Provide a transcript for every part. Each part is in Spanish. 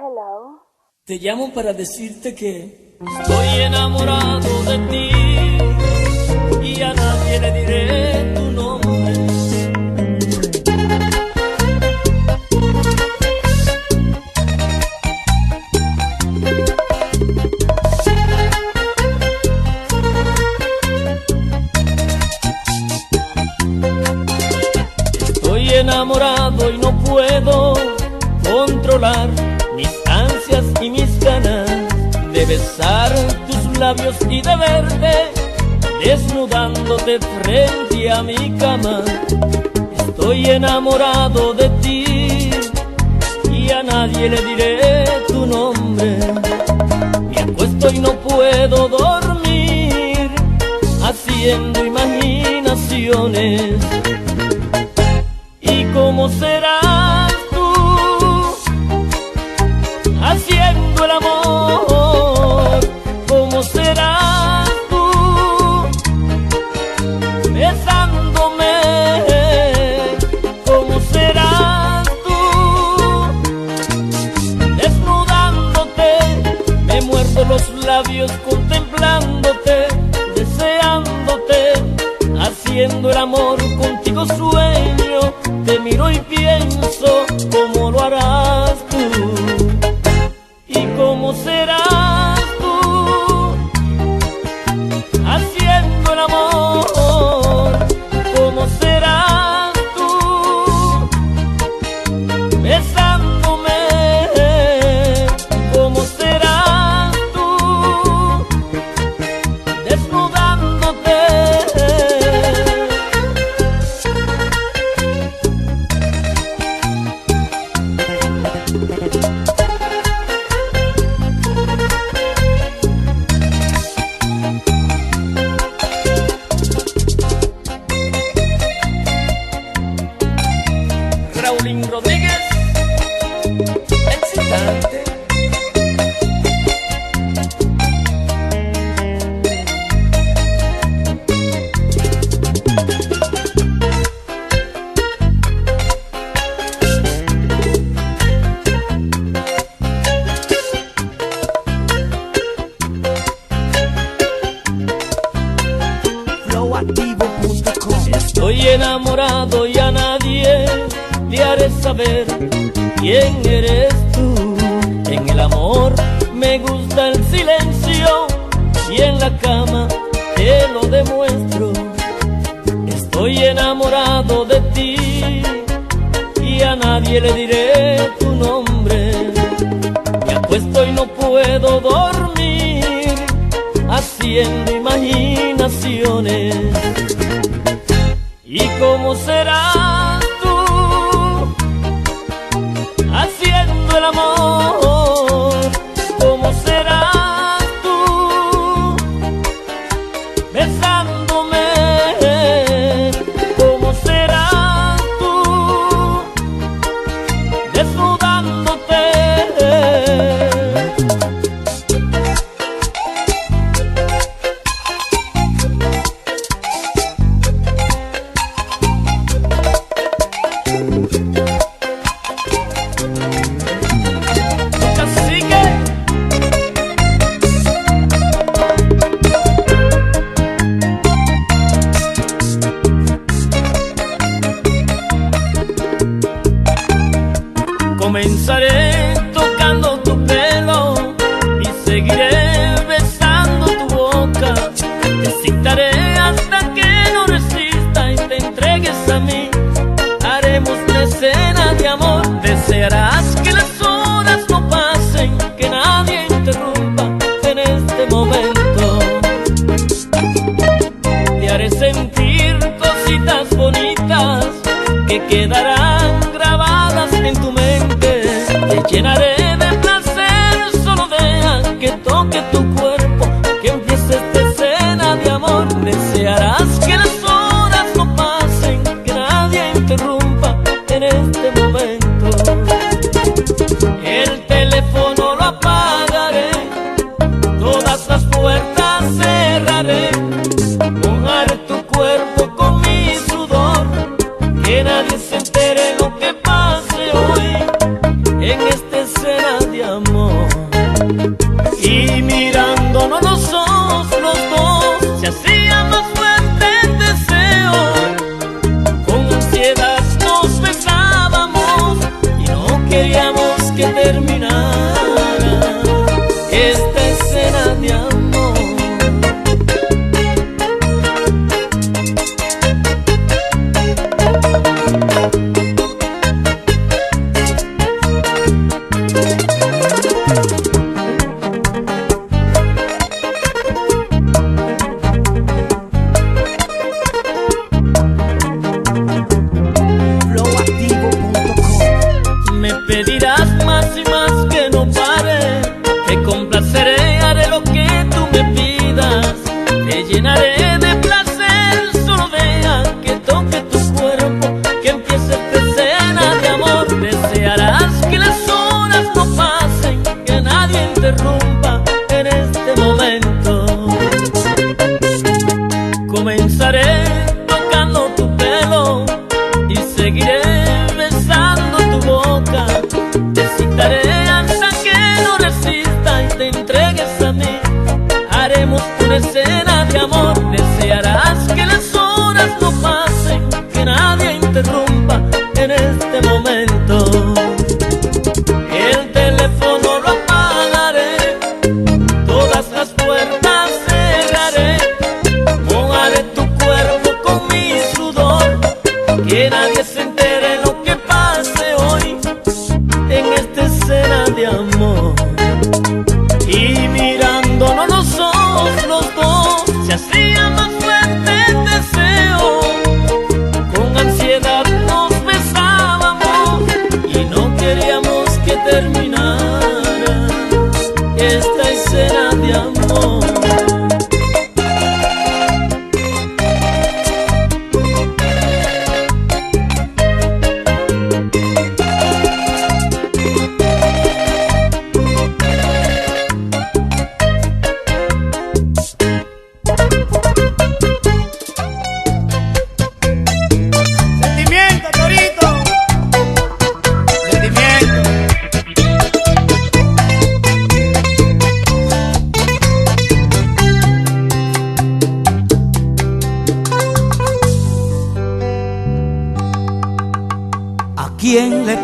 Hello. Te llamo para decirte que estoy enamorado de ti y a nadie le diré tu nombre. Estoy enamorado y no puedo controlar mis ansias y mis ganas de besar tus labios y de verte desnudándote frente a mi cama. Estoy enamorado de ti y a nadie le diré tu nombre. Me acuesto y no puedo dormir haciendo imaginaciones. ¿Y cómo serás tú haciendo el amor? ¿Cómo serás tú besándome? ¿Cómo serás tú desnudándote? Me muerdo los labios contemplándote, deseándote, haciendo el amor contigo sueño. Te miro y pienso cómo lo harás tú. ¿Y cómo serás tú haciendo el amor? ¿Cómo serás tú besándome? ¿Cómo serás tú desnudándote? Raulín Rodríguez, excitante. Estoy enamorado y a nadie le haré saber quién eres tú. En el amor me gusta el silencio y en la cama te lo demuestro. Estoy enamorado de ti y a nadie le diré tu nombre. Me acuesto y no puedo dormir haciendo imaginaciones. ¿Y cómo serás tú haciendo el amor? ¿Cómo serás tú besándome? ¿Cómo serás tú desnudándote? Comenzaré tocando tu pelo y seguiré besando tu boca. Te excitaré hasta que no resista y te entregues a mí. Haremos una escena de amor. Desearás que las horas no pasen, que nadie interrumpa en este momento. Te haré sentir cositas bonitas que quedarán grabadas en tu mente. Te llenaré de placer, solo deja que toque tu cuerpo, que empiece esta escena de amor. Desearás que las horas no pasen, que nadie interrumpa en este momento. El teléfono lo apagaré, todas las puertas cerraré. Mojaré tu cuerpo con mi sudor, que nadie se entere lo que pase hoy en esta escena de amor.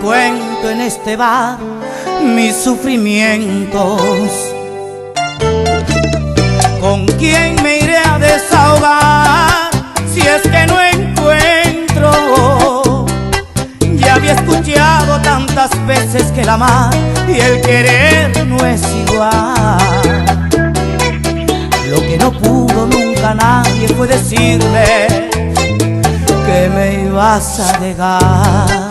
cuento en este bar mis sufrimientos. ¿Con quién me iré a desahogar si es que no encuentro? Ya había escuchado tantas veces que el amar y el querer no es igual. Lo que no pudo nunca nadie fue decirme que me ibas a dejar.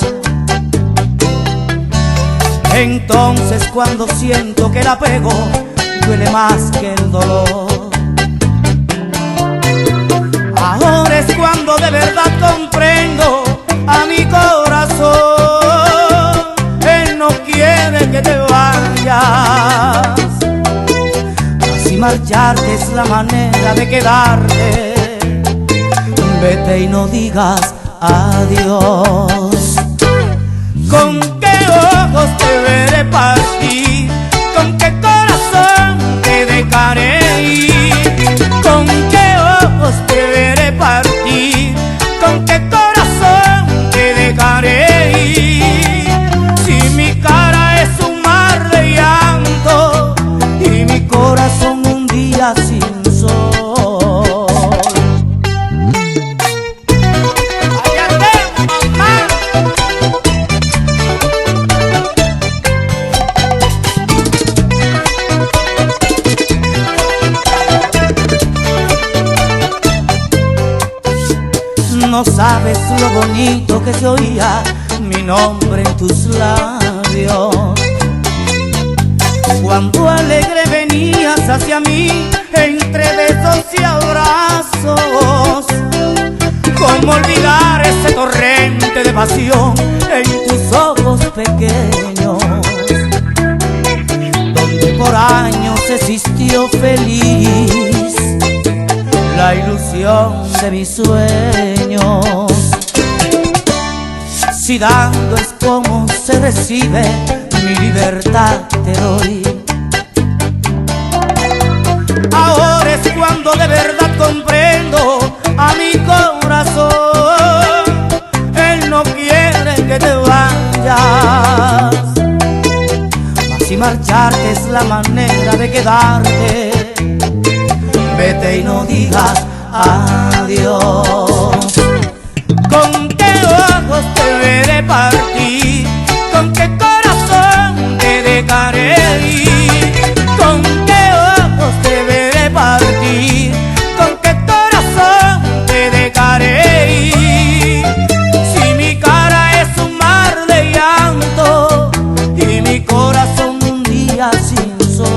Entonces cuando siento que el apego duele más que el dolor, ahora es cuando de verdad comprendo a mi corazón. Él no quiere que te vayas, así marcharte es la manera de quedarte. Vete y no digas adiós. ¿Con qué ojos te veré partir? ¿Con qué corazón te dejaré ir? ¿Con qué ojos te veré partir? ¿Con qué corazón te dejaré ir? Si mi cara es un mar de llanto y mi corazón un día sin sol. No sabes lo bonito que se oía mi nombre en tus labios. Cuando alegre venías hacia mí entre besos y abrazos. ¿Cómo olvidar ese torrente de pasión en tus ojos pequeños? Donde por años existió feliz la ilusión de mis sueños. Si dando es como se recibe, mi libertad te doy. Ahora es cuando de verdad comprendo a mi corazón. Él no quiere que te vayas, mas si marcharte es la manera de quedarte. Vete y no digas adiós. ¿Con qué ojos te veré partir? ¿Con qué corazón te dejaré ir? ¿Con qué ojos te veré partir? ¿Con qué corazón te dejaré ir? Si mi cara es un mar de llanto y mi corazón un día sin sol.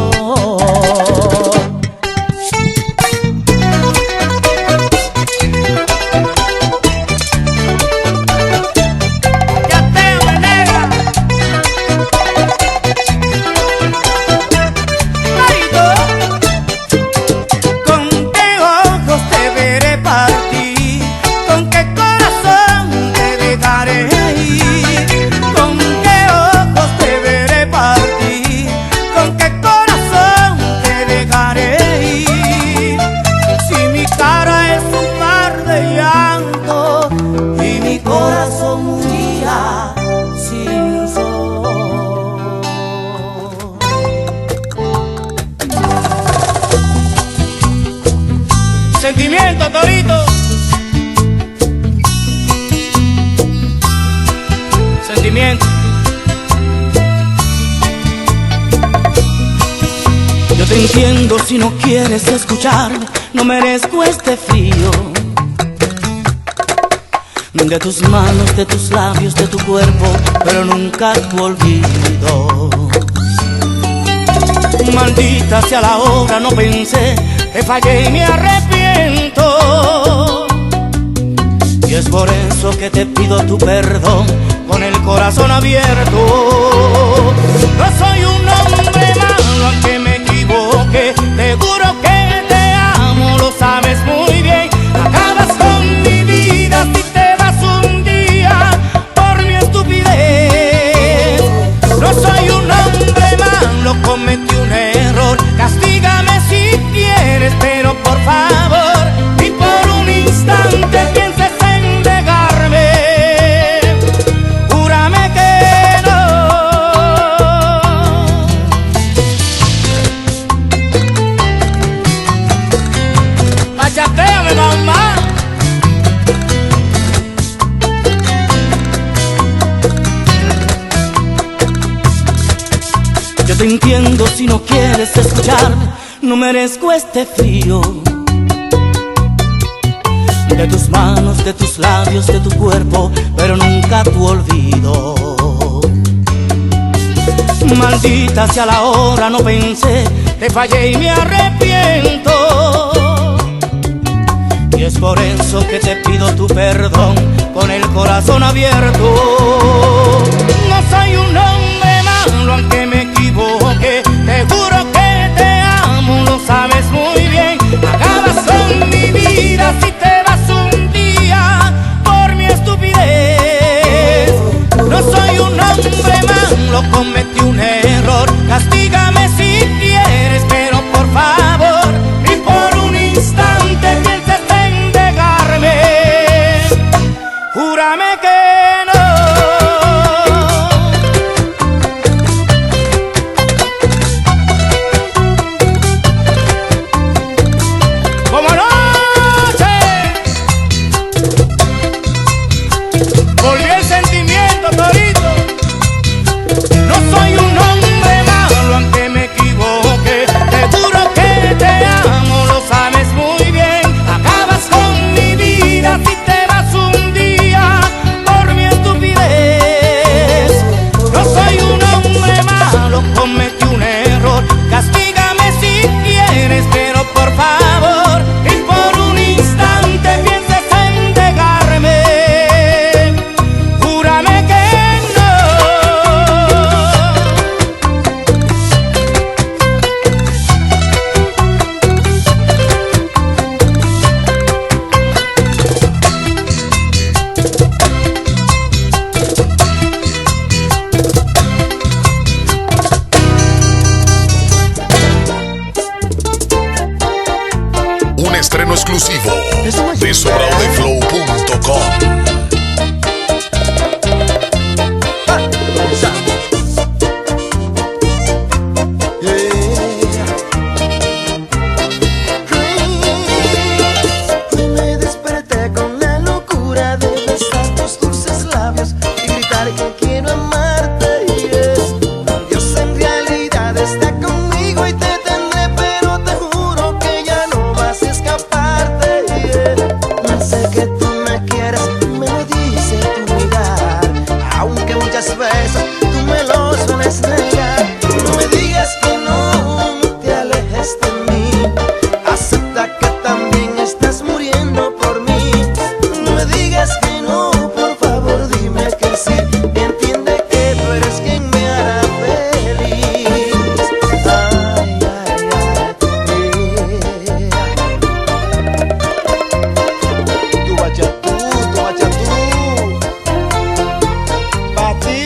Sentimiento, Torito. Sentimiento. Yo te entiendo si no quieres escucharme, no merezco este frío de tus manos, de tus labios, de tu cuerpo, pero nunca tu olvido. Maldita sea la hora, no pensé, te fallé y me arrepiento. Y es por eso que te pido tu perdón con el corazón abierto. No soy un hombre malo aunque me equivoque, te juro que te amo, lo sabes muy bien. Acabas con mi vida si te vas un día por mi estupidez. No soy un hombre malo, cometí un error, castígame si quieres, pero por favor, ni por un instante pienses en negarme. Júrame que Yo te entiendo si no quieres escucharme, no merezco este frío. De tus manos, de tus labios, de tu cuerpo, pero nunca tu olvido. Maldita sea la hora, no pensé, te fallé y me arrepiento. Y es por eso que te pido tu perdón con el corazón abierto. No soy un hombre malo aunque me equivoque, te juro que te amo, lo sabes muy bien. Acabas con mi vida si te vas un día por mi estupidez. No soy un hombre malo, cometí un error, castígame si quieres, pero por favor, ni por un instante pienses en dejarme. Júrame que no. Como anoche volvió el sentimiento, Torito. No soy un hombre malo aunque me equivoque, te juro que te amo, lo sabes muy bien. Acabas con mi vida si te vas un día por mi estupidez. No soy un hombre malo, cometí un error, castígame si quieres, pero por favor, y por un instante pienses en dejarme. Júrame que no. Un estreno exclusivo de sobraudeflow.com. Hoy me desperté con la locura de besar tus dulces labios y gritar que quiero amarte. Dios en realidad está conmigo y te tendré, pero te juro que ya no vas a escaparte. No sé que tú me quieres, me lo dice tu mirar, aunque muchas veces tú me lo sueles negar. No me digas que no, no te alejes de mí, acepta que también estás muriendo por mí. No me digas que no, por favor dime que sí, entiende que tú eres quien me hará feliz. Ay, ay, ay, tu bachatú, pa' ti.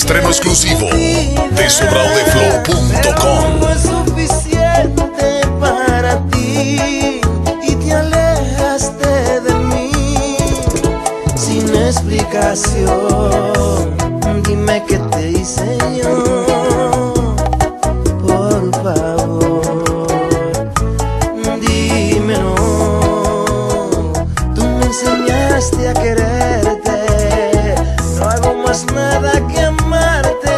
estreno exclusivo de sobraudeflow.com. No es suficiente para ti y te alejaste de mí sin explicación. Dime qué te hice yo, por favor, dímelo. Tú me enseñaste a quererte, no hago más nada que amarte,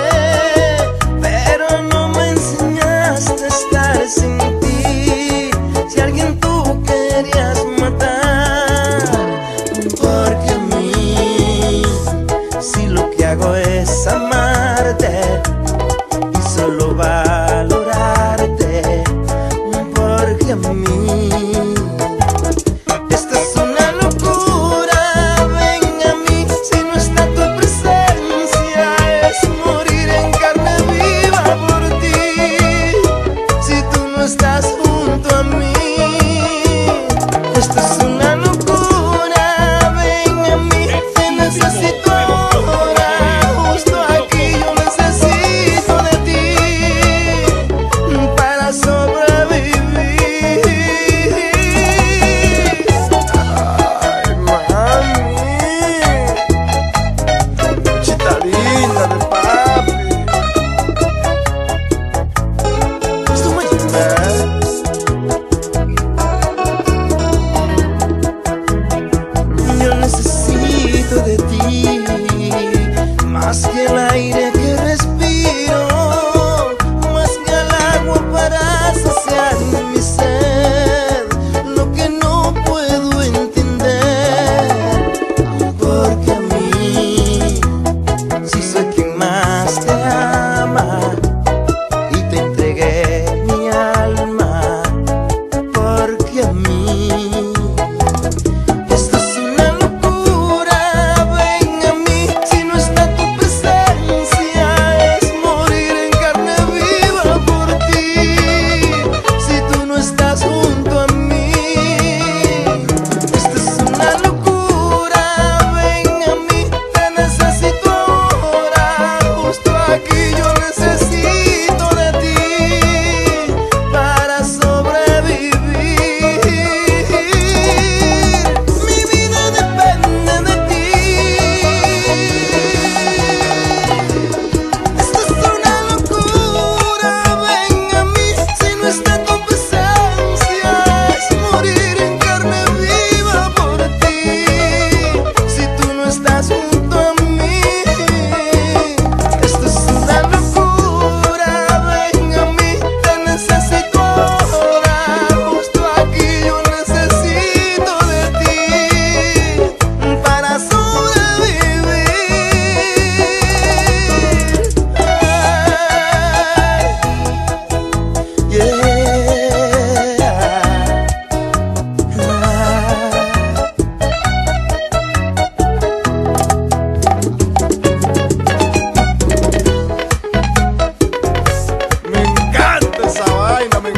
pero no me enseñaste a estar sin ti. Si alguien tú querías matar, porque a mí, si lo que hago es amarte y solo valorarte, porque a mí esto es una locura. Ven a mí, si no está tu presencia, es morir en carne viva por ti. Si tú no estás junto a mí, esto es una locura. Ven a mí, te necesito ahora, justo aquí yo necesito de ti para sobrevivir. Ay, mami, chita linda de papi, esto me llena. Yo necesito de ti más que el aire que respiro, más que el agua para saciar mi sed. Lo que no puedo entender, porque a mí, si soy quien más te ama y te entregué mi alma, porque a mí esto es una locura. Ven a mí, si no está tu presencia, es morir en carne viva por ti. Si tú no estás junto a mí, esto es una locura. Ven a mí, te necesito ahora, justo aquí yo necesito de ti para sobrevivir. Mi vida depende de ti. Esto es una locura. Ven a mí, si no está tu presencia, es morir en carne viva por ti. Si tú no estás junto a mí, esto es una locura. Ven a mí, te necesito ahora, justo aquí yo necesito de ti para sobrevivir. Me encanta esa vaina, me